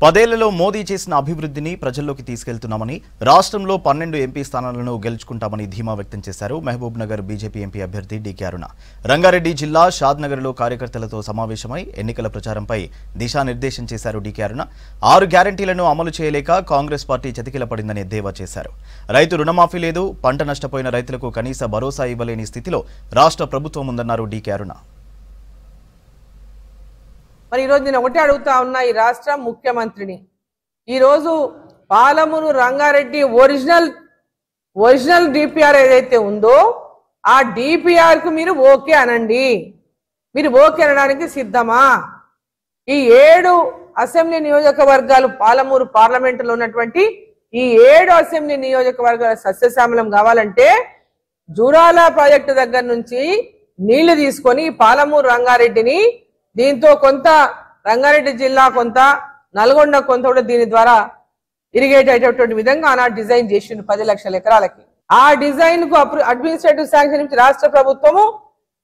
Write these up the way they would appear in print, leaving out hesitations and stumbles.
పదేళ్లలో మోదీ చేసిన అభివృద్ధిని ప్రజల్లోకి తీసుకెళ్తున్నామని, రాష్ట్రంలో 12 ఎంపీ స్థానాలను గెలుచుకుంటామని ధీమా వ్యక్తం చేశారు మహబూబ్ నగర్ బీజేపీ ఎంపీ అభ్యర్థి డీకే అరుణ. రంగారెడ్డి జిల్లా షాద్నగర్లో కార్యకర్తలతో సమావేశమై ఎన్నికల ప్రచారంపై దిశానిర్దేశం చేశారు డీకే అరుణ. 6 గ్యారంటీలను అమలు చేయలేక కాంగ్రెస్ పార్టీ చతికిలపడిందని ఎద్దేవా చేశారు. రైతు రుణమాఫీ లేదు, పంట నష్టపోయిన రైతులకు కనీస భరోసా ఇవ్వలేని స్థితిలో రాష్ట్ర ప్రభుత్వం ఉందన్నారు డీకే అరుణ. మరి ఈరోజు నేను ఒకటే అడుగుతా ఉన్నా ఈ రాష్ట్ర ముఖ్యమంత్రిని, ఈరోజు పాలమూరు రంగారెడ్డి ఒరిజినల్ డిపిఆర్ ఏదైతే ఉందో ఆ డిపిఆర్ కు మీరు ఓకే అనండి. మీరు ఓకే అనడానికి సిద్ధమా? ఈ 7 అసెంబ్లీ నియోజకవర్గాలు పాలమూరు పార్లమెంటులో ఉన్నటువంటి ఈ 7 అసెంబ్లీ నియోజకవర్గాల సస్యశ్యామలం కావాలంటే జూరాల ప్రాజెక్టు దగ్గర నుంచి నీళ్లు తీసుకొని పాలమూరు రంగారెడ్డిని, దీంతో కొంత రంగారెడ్డి జిల్లా, కొంత నల్గొండ, కొంత కూడా దీని ద్వారా ఇరిగేట్ అయ్యేటటువంటి విధంగా ఆనాడు డిజైన్ చేసిండు 10 లక్షల ఎకరాలకి. ఆ డిజైన్ కు అడ్మినిస్ట్రేటివ్ శాంక్షన్ ఇచ్చి రాష్ట్ర ప్రభుత్వము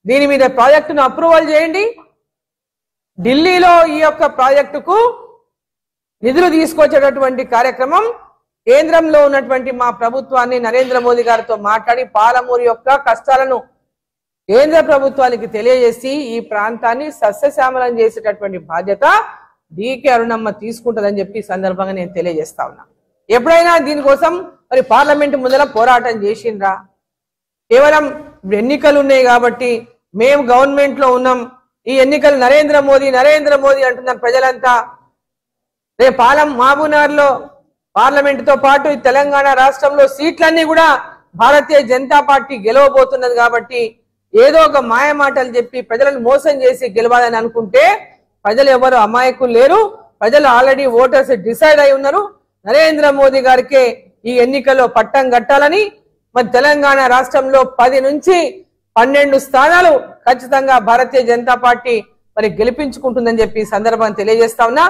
దీని మీద ప్రాజెక్టును అప్రూవల్ చేయండి. ఢిల్లీలో ఈ యొక్క ప్రాజెక్టుకు నిధులు తీసుకొచ్చేటటువంటి కార్యక్రమం కేంద్రంలో ఉన్నటువంటి మా ప్రభుత్వాన్ని నరేంద్ర మోదీ గారితో మాట్లాడి పాలమూరు యొక్క కష్టాలను కేంద్ర ప్రభుత్వానికి తెలియజేసి ఈ ప్రాంతాన్ని సస్యశ్యామలం చేసేటటువంటి బాధ్యత డీకే అరుణమ్మ తీసుకుంటుందని చెప్పి సందర్భంగా నేను తెలియజేస్తా ఉన్నా. ఎప్పుడైనా దీనికోసం మరి పార్లమెంటు ముందర పోరాటం చేసిండ్రా? కేవలం ఎన్నికలు ఉన్నాయి కాబట్టి మేము గవర్నమెంట్ లో ఉన్నాం, ఈ ఎన్నికలు నరేంద్ర మోదీ అంటున్నారు ప్రజలంతా. రేపు మహబూబ్నగర్ లో పార్లమెంటుతో పాటు ఈ తెలంగాణ రాష్ట్రంలో సీట్లన్నీ కూడా భారతీయ జనతా పార్టీ గెలవబోతున్నది కాబట్టి ఏదో ఒక మాయ మాటలు చెప్పి ప్రజలను మోసం చేసి గెలవాలని అనుకుంటే ప్రజలు ఎవరు అమాయకులు లేరు. ప్రజలు ఆల్రెడీ ఓటర్స్ డిసైడ్ అయి ఉన్నారు. నరేంద్ర మోదీ గారికే ఈ ఎన్నికల్లో పట్టం కట్టాలని, మరి తెలంగాణ రాష్ట్రంలో 10 నుంచి 12 స్థానాలు ఖచ్చితంగా భారతీయ జనతా పార్టీ మరి గెలిపించుకుంటుందని చెప్పి సందర్భాన్ని తెలియజేస్తా ఉన్నా.